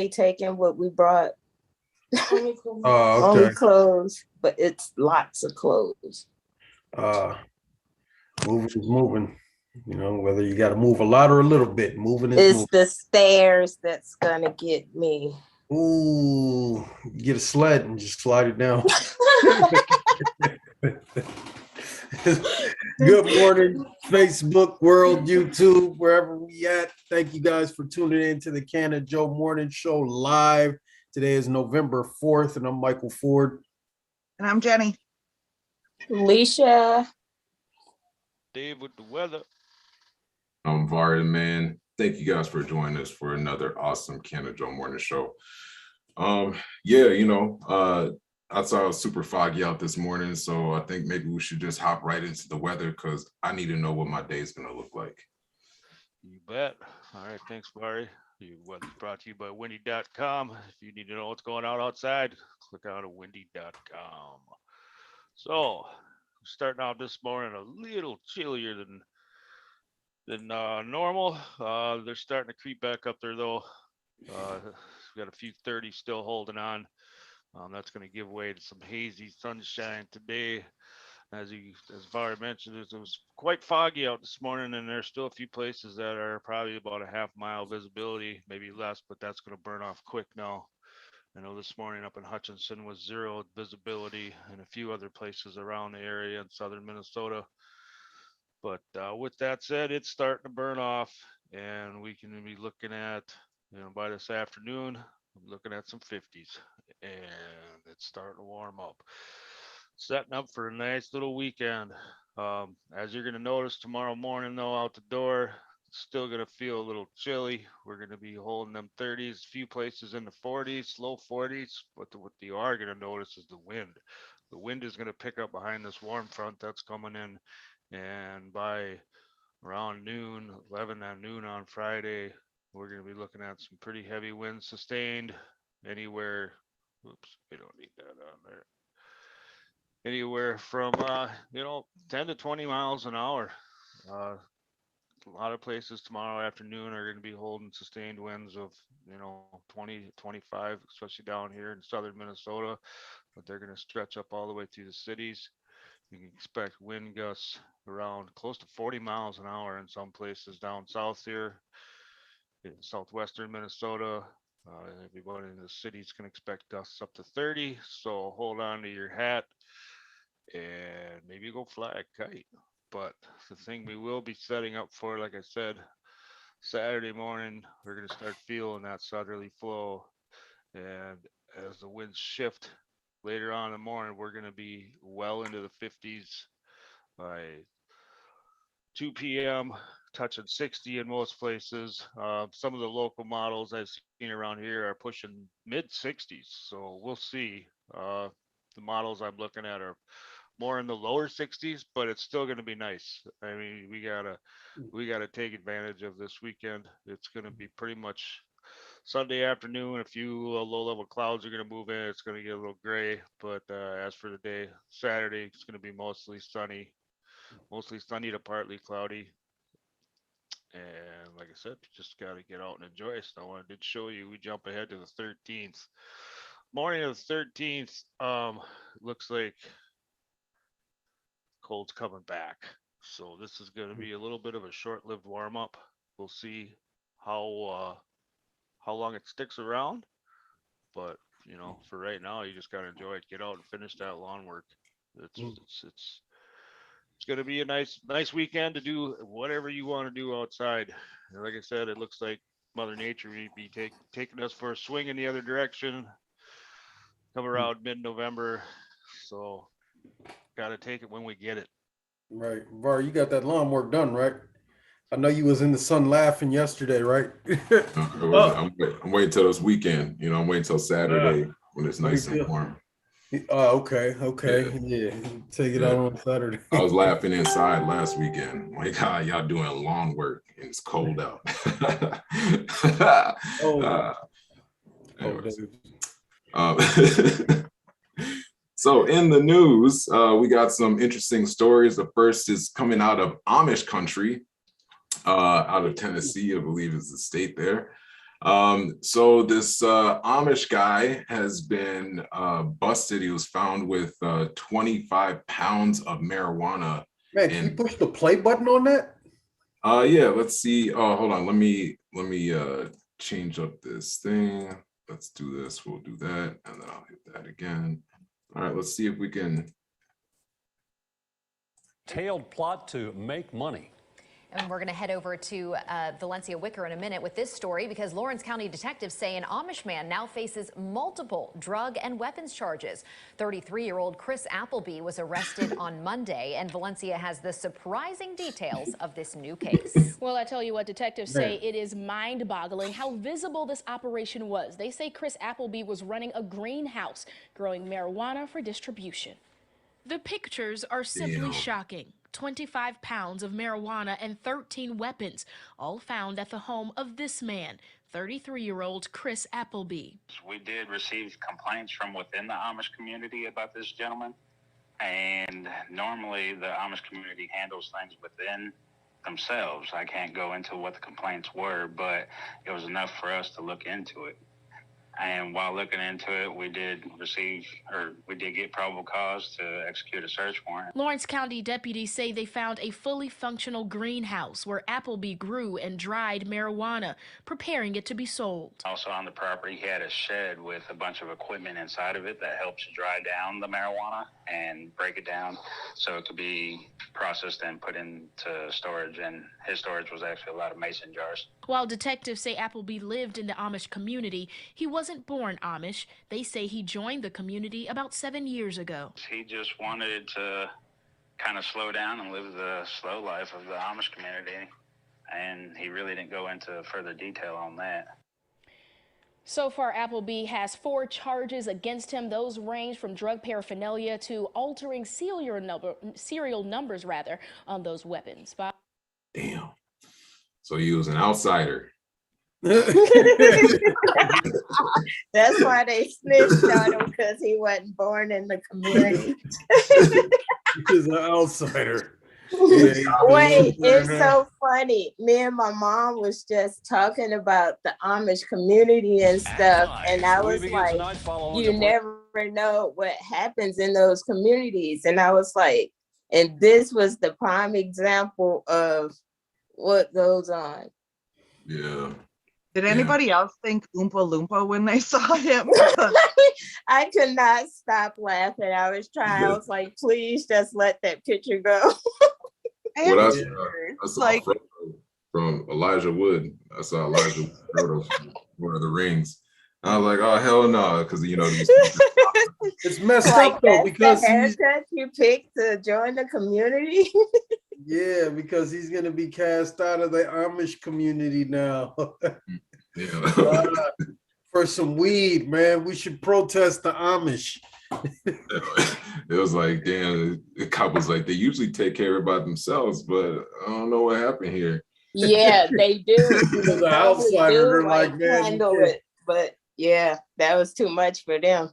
taking what we brought. Oh, Only okay. clothes, but it's lots of clothes. Moving is moving. You know, whether you got to move a lot or a little bit, moving is It's moving. the stairs that's gonna get me. Ooh, get a sled and just slide it down. Good morning, Facebook, world, YouTube, wherever we at. Thank you guys for tuning in to the Canna-Joe Morning Show live. Today is November 4th, and I'm Michael Ford. And I'm Jenny. Alicia. Dave with the weather. I'm Varda, man. Thank you guys for joining us for another awesome Canna-Joe Morning Show. I saw it was super foggy out this morning, so I think maybe we should just hop right into the weather because I need to know what my day is going to look like. You bet. All right, thanks, Barry. Your weather's brought to you by windy.com. If you need to know what's going on outside, click on windy.com. So, starting out this morning a little chillier than normal. They're starting to creep back up there though. We've got a few 30s still holding on. That's going to give way to some hazy sunshine today. As Var mentioned, it was quite foggy out this morning, and there's still a few places that are probably about a half-mile visibility, maybe less, but that's going to burn off quick now. I know this morning up in Hutchinson was 0 visibility, and a few other places around the area in southern Minnesota. But with that said, it's starting to burn off, and we can be looking at, by this afternoon, I'm looking at some 50s, and it's starting to warm up. Setting up for a nice little weekend. As you're going to notice tomorrow morning, though, out the door, it's still going to feel a little chilly. We're going to be holding them 30s, few places in the 40s, low 40s. But what you are going to notice is the wind. The wind is going to pick up behind this warm front that's coming in. And by around noon, 11 at noon on Friday, we're going to be looking at some pretty heavy winds sustained anywhere. Oops, we don't need that on there. Anywhere from 10 to 20 miles an hour. A lot of places tomorrow afternoon are going to be holding sustained winds of 20 25, especially down here in southern Minnesota, but they're going to stretch up all the way through the cities. You can expect wind gusts around close to 40 miles an hour in some places down south here in southwestern Minnesota. Everybody in the cities can expect gusts up to 30, so hold on to your hat and maybe go fly a kite. But the thing we will be setting up for, like I said, Saturday morning, we're going to start feeling that southerly flow. And as the winds shift later on in the morning, we're going to be well into the 50s by 2 p.m., touching 60 in most places. Some of the local models I've seen around here are pushing mid 60s. So we'll see. The models I'm looking at are more in the lower 60s, but it's still going to be nice. I mean, we gotta take advantage of this weekend. It's going to be pretty much Sunday afternoon. A few low-level clouds are going to move in. It's going to get a little gray, but as for the day, Saturday, it's going to be mostly sunny to partly cloudy. And like I said, just got to get out and enjoy snow. I did show you, we jump ahead to the 13th. Morning of the 13th, looks like cold's coming back. So this is going to be a little bit of a short-lived warm-up. We'll see how long it sticks around. But for right now, you just got to enjoy it. Get out and finish that lawn work. It's going to be a nice weekend to do whatever you want to do outside. And like I said, it looks like Mother Nature will be taking us for a swing in the other direction. Come around mid-November. So got to take it when we get it. Right. Var, you got that lawn work done, right? I know you was in the sun laughing yesterday, right? I'm waiting till this weekend. I'm waiting till Saturday when it's nice and warm. Okay. Yeah. Take it out on Saturday. I was laughing inside last weekend. Like, y'all doing lawn work and it's cold out. So in the news, we got some interesting stories. The first is coming out of Amish country, out of Tennessee, I believe is the state there. So this Amish guy has been busted. He was found with 25 pounds of marijuana. Man, can you push the play button on that? Yeah, let's see. Oh, hold on. Let me change up this thing. Let's do this. We'll do that, and then I'll hit that again. All right, let's see if we can. Tailed plot to make money. And we're going to head over to Valencia Wicker in a minute with this story, because Lawrence County detectives say an Amish man now faces multiple drug and weapons charges. 33-year-old Chris Appleby was arrested on Monday, and Valencia has the surprising details of this new case. Well, I tell you what, detectives say it is mind-boggling how visible this operation was. They say Chris Appleby was running a greenhouse, growing marijuana for distribution. The pictures are simply shocking. 25 pounds of marijuana and 13 weapons, all found at the home of this man, 33-year-old Chris Appleby. We did receive complaints from within the Amish community about this gentleman, and normally the Amish community handles things within themselves. I can't go into what the complaints were, but it was enough for us to look into it. And while looking into it, we did get probable cause to execute a search warrant. Lawrence County deputies say they found a fully functional greenhouse where Appleby grew and dried marijuana, preparing it to be sold. Also on the property, he had a shed with a bunch of equipment inside of it that helps dry down the marijuana and break it down so it could be processed and put into storage. And his storage was actually a lot of mason jars. While detectives say Appleby lived in the Amish community, he wasn't born Amish. They say he joined the community about 7 years ago. He just wanted to kind of slow down and live the slow life of the Amish community, and he really didn't go into further detail on that. So far, Appleby has 4 charges against him. Those range from drug paraphernalia to altering serial numbers on those weapons. Damn. So he was an outsider. That's why they snitched on him, because he wasn't born in the community. He's an outsider. Wait, it's so funny. Me and my mom was just talking about the Amish community and stuff, and I was like, you never know what happens in those communities. And I was like, and this was the prime example of what goes on. Yeah. Did anybody else think Oompa Loompa when they saw him? I could not stop laughing. I was like, please just let that picture go. What I saw like, from Elijah Wood. I saw Elijah Wood from Lord of the Rings. I was like, oh hell no, because you know it's messed up though, because the haircut you picked to join the community. Yeah, because he's gonna be cast out of the Amish community now. For some weed, man. We should protest the Amish. It was like, damn, the cop was like, they usually take care about themselves, but I don't know what happened here. Yeah, they do. The outsider, they're like, man, handle it. But yeah, that was too much for them.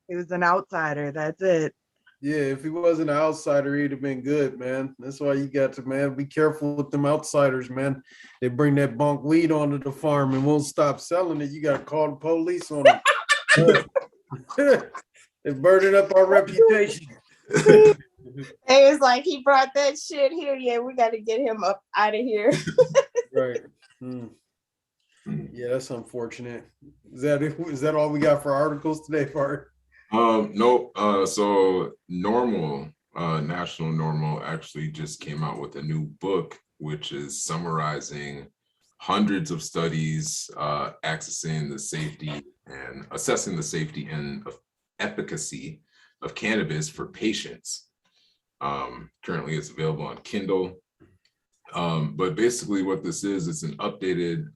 He was an outsider, that's it. Yeah, if he wasn't an outsider, he'd have been good, man. That's why you got to, man, be careful with them outsiders, man. They bring that bunk weed onto the farm and won't stop selling it. You got to call the police on them. They're burning up our reputation. It was like, he brought that shit here. Yeah, we got to get him up out of here. Right. Yeah, that's unfortunate. Is that all we got for articles today, Bart? Nope. So National Normal actually just came out with a new book, which is summarizing hundreds of studies, assessing the safety and efficacy of cannabis for patients. Currently it's available on Kindle. But basically what this is, it's an updated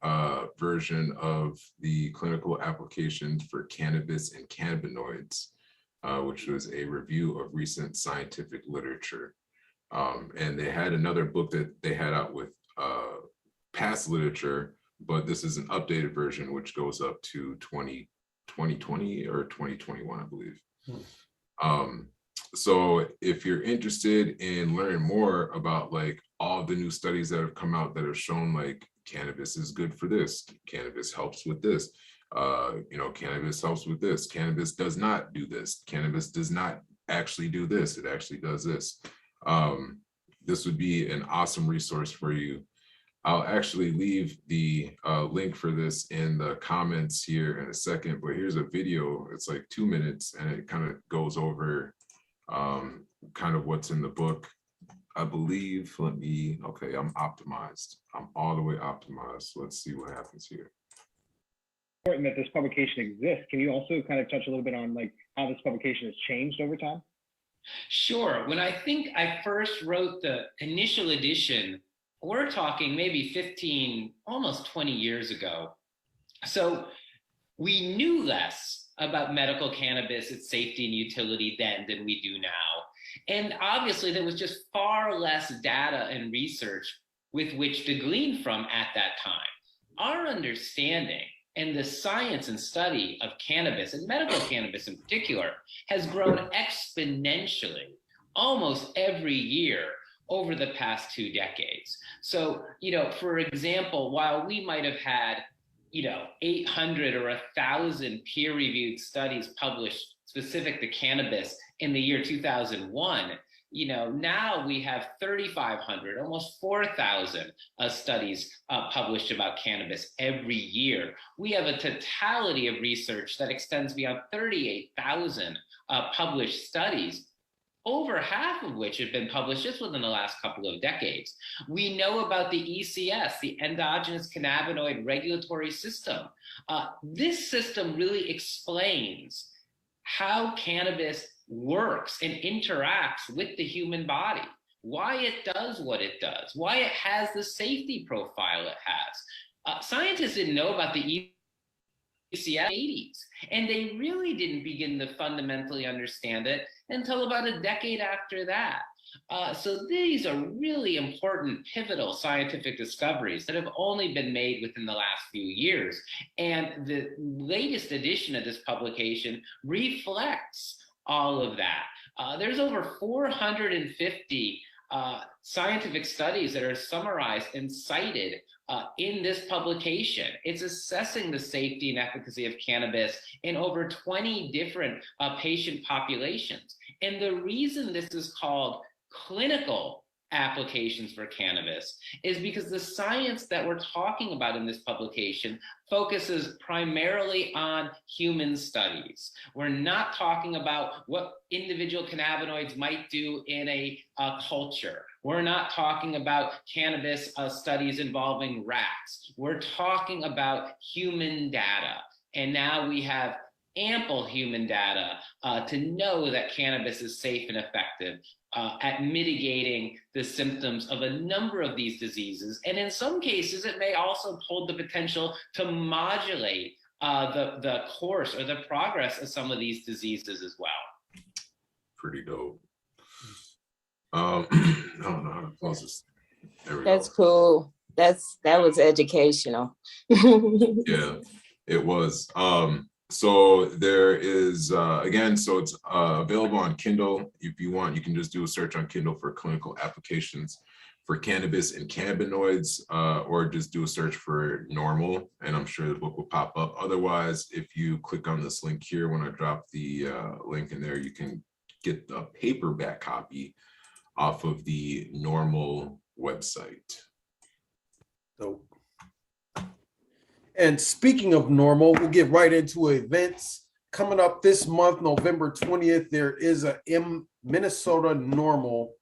version of the clinical applications for cannabis and cannabinoids, which was a review of recent scientific literature. And they had another book that they had out with past literature, but this is an updated version, which goes up to 2020 or 2021, I believe. So if you're interested in learning more about like all the new studies that have come out that have shown like cannabis is good for this. Cannabis helps with this. Cannabis helps with this. Cannabis does not do this. Cannabis does not actually do this. It actually does this. This would be an awesome resource for you. I'll actually leave the link for this in the comments here in a second, but here's a video. It's like 2 minutes and it kind of goes over kind of what's in the book. I believe, okay, I'm optimized. I'm all the way optimized. Let's see what happens here. Important that this publication exists. Can you also kind of touch a little bit on like how this publication has changed over time? Sure. When I think I first wrote the initial edition, we're talking maybe 15, almost 20 years ago. So we knew less about medical cannabis, its safety and utility then than we do now. And obviously there was just far less data and research with which to glean from at that time. Our understanding and the science and study of cannabis, and medical cannabis in particular, has grown exponentially almost every year over the past 2 decades. So, for example, while we might have had, 800 or 1,000 peer-reviewed studies published specific to cannabis in the year 2001, now we have 3,500, almost 4,000 studies published about cannabis every year. We have a totality of research that extends beyond 38,000 published studies, over half of which have been published just within the last couple of decades. We know about the ECS, the endogenous cannabinoid regulatory system. This system really explains how cannabis works and interacts with the human body, why it does what it does, why it has the safety profile it has. Scientists didn't know about the ECS in the 80s, and they really didn't begin to fundamentally understand it until about a decade after that. So these are really important, pivotal scientific discoveries that have only been made within the last few years. And the latest edition of this publication reflects all of that. There's over 450 scientific studies that are summarized and cited in this publication. It's assessing the safety and efficacy of cannabis in over 20 different patient populations. And the reason this is called clinical applications for cannabis is because the science that we're talking about in this publication focuses primarily on human studies. We're not talking about what individual cannabinoids might do in a culture. We're not talking about cannabis studies involving rats. We're talking about human data. And now we have ample human data to know that cannabis is safe and effective at mitigating the symptoms of a number of these diseases. And in some cases, it may also hold the potential to modulate the course or the progress of some of these diseases as well. Pretty dope. I don't know how to close this. That's cool. That was educational. Yeah, it was. So there is, again, so it's available on Kindle. If you want, you can just do a search on Kindle for clinical applications for cannabis and cannabinoids, or just do a search for normal, and I'm sure the book will pop up. Otherwise, if you click on this link here, when I drop the link in there, you can get the paperback copy off of the normal website. Dope. And speaking of normal, we'll get right into events. Coming up this month, November 20th, there is a Minnesota Normal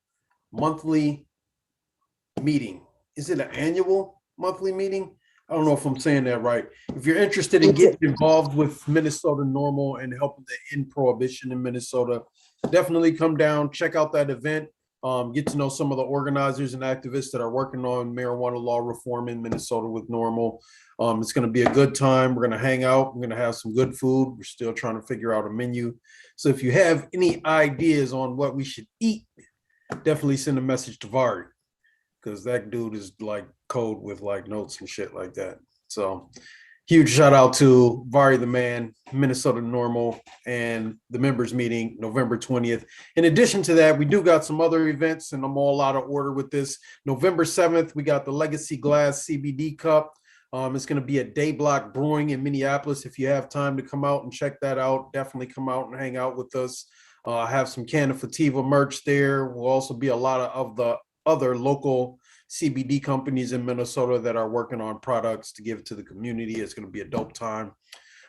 monthly meeting. Is it an annual monthly meeting? I don't know if I'm saying that right. If you're interested in getting involved with Minnesota Normal and helping to end prohibition in Minnesota, definitely come down, check out that event. Get to know some of the organizers and activists that are working on marijuana law reform in Minnesota with Normal. It's going to be a good time. We're going to hang out. We're going to have some good food. We're still trying to figure out a menu. So if you have any ideas on what we should eat, definitely send a message to Vari, because that dude is like code with like notes and shit like that. So huge shout out to Vari the Man, Minnesota Normal, and the members meeting November 20th. In addition to that, we do got some other events, and I'm all out of order with this. November 7th, we got the Legacy Glass CBD Cup. It's going to be at Day Block Brewing in Minneapolis. If you have time to come out and check that out, definitely come out and hang out with us. I have some Canna-Joe merch there. Will also be a lot of the other local CBD companies in Minnesota that are working on products to give to the community. It's going to be a dope time.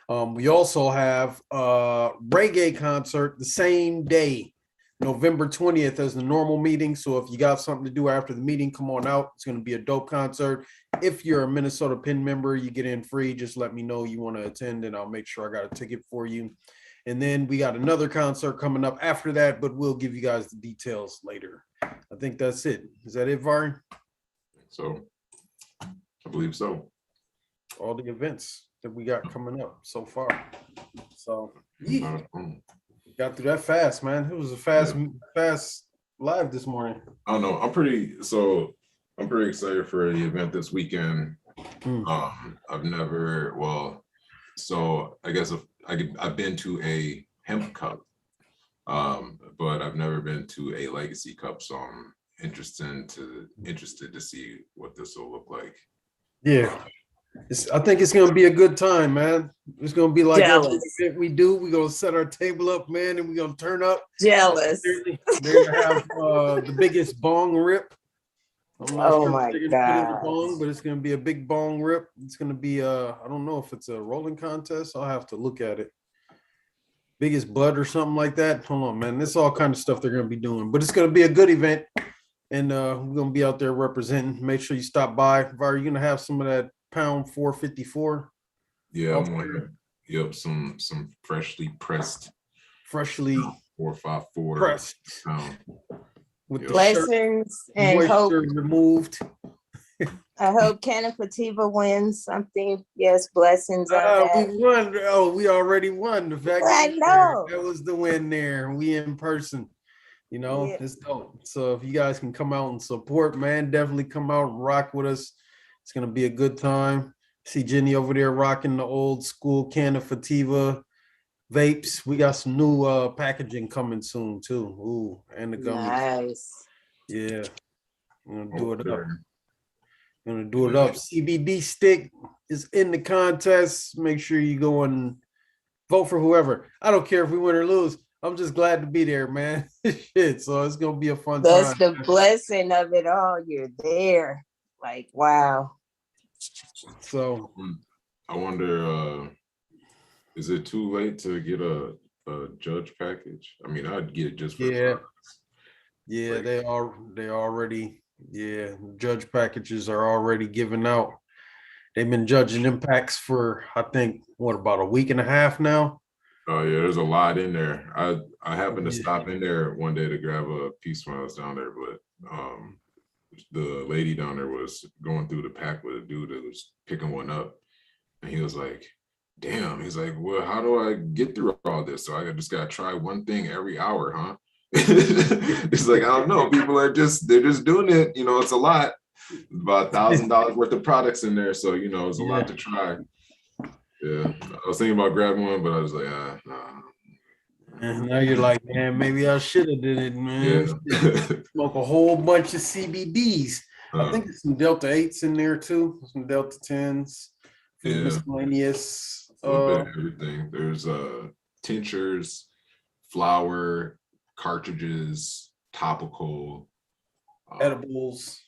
We also have a Reggae Concert the same day, November 20th, as the normal meeting. So if you got something to do after the meeting, come on out. It's going to be a dope concert. If you're a Minnesota PIN member, you get in free. Just let me know you want to attend, and I'll make sure I got a ticket for you. And then we got another concert coming up after that, but we'll give you guys the details later. I think that's it. Is that it, Vari? So I believe so. All the events that we got coming up so far. So got through that fast, man. It was a fast live this morning. I don't know. I'm pretty excited for the event this weekend. I've never, so I guess I've been to a hemp cup, but I've never been to a legacy cup. So I'm interested to see what this will look like. Yeah. I think it's gonna be a good time, man. It's gonna be like every event we do. We're gonna set our table up, man, and we're gonna turn up. Jealous. They're gonna have the biggest bong rip. I'm not sure my if they're gonna put in the bong, but it's gonna be a big bong rip. It's gonna be I don't know if it's a rolling contest. I'll have to look at it. Biggest bud or something like that. Hold on, man. This all kind of stuff they're gonna be doing, but it's gonna be a good event, and we're gonna be out there representing. Make sure you stop by. Var, you gonna have some of that pound 454? Yeah, I'm like, yep, some freshly pressed, 454 pressed pound. With the blessings and hope removed. I hope Canna-Joe wins something. Yes, blessings on that. We won. Oh, we already won. The fact I know that was the win there. We in person. You know, it's dope. So if you guys can come out and support, man, definitely come out and rock with us. It's gonna be a good time. See Jenny over there rocking the old school Canna-Joe vapes. We got some new packaging coming soon too. Ooh, and the gummies. Nice. Yeah, I'm gonna do it up. I'm gonna do it up. CBD stick is in the contest. Make sure you go and vote for whoever. I don't care if we win or lose. I'm just glad to be there, man. Shit. So it's gonna be a fun time. That's the blessing of it all. You're there. Like, wow. So I wonder, is it too late to get a judge package? I mean, I'd get it just for they already judge packages are already given out. They've been judging impacts for I think about a week and a half now. Oh yeah, there's a lot in there. I happened to stop in there one day to grab a piece when I was down there, but the lady down there was going through the pack with a dude that was picking one up, and he was like, damn, he's like, well, how do I get through all this? So I just gotta try one thing every hour, huh? It's like, I don't know, people they're just doing it, you know. It's a lot, about $1,000 worth of products in there, so you know it's a lot to try. Yeah, I was thinking about grabbing one, but I was like, nah. And now you're like, man, maybe I should have did it, man. Smoke a whole bunch of CBDs. I think there's some Delta 8s in there too, some Delta 10s, miscellaneous. A little bit of everything. There's tinctures, flour, cartridges, topical, edibles.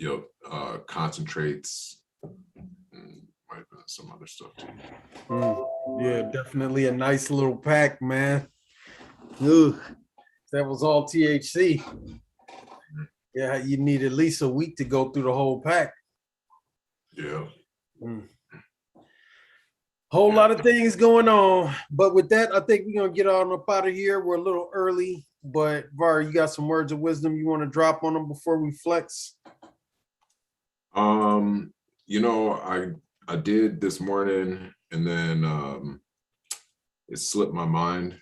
Yep, concentrates. Might have been some other stuff too. Yeah, definitely a nice little pack, man. Ooh, that was all THC. Yeah, you need at least a week to go through the whole pack. Yeah. Whole lot of things going on. But with that, I think we're gonna get on up out of here. We're a little early, but Var, you got some words of wisdom you want to drop on them before we flex? You know, I did this morning, and then it slipped my mind.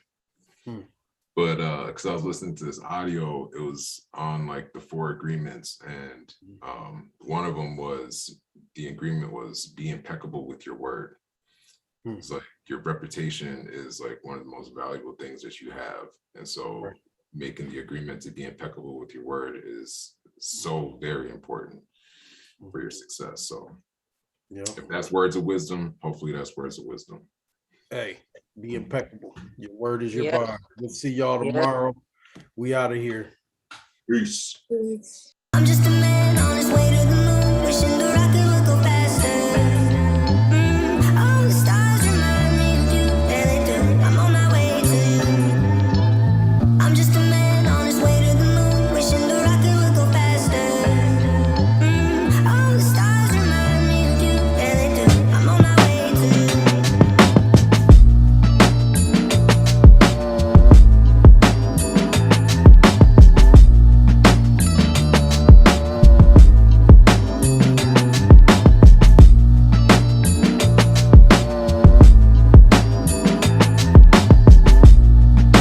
But because I was listening to this audio, it was on like the 4 agreements, and one of them was the agreement was be impeccable with your word. It's like your reputation is like one of the most valuable things that you have. And so making the agreement to be impeccable with your word is so very important for your success. So if that's words of wisdom, hopefully that's words of wisdom. Hey, be impeccable. Your word is your bond. We'll see y'all tomorrow. We out of here. Peace. Peace.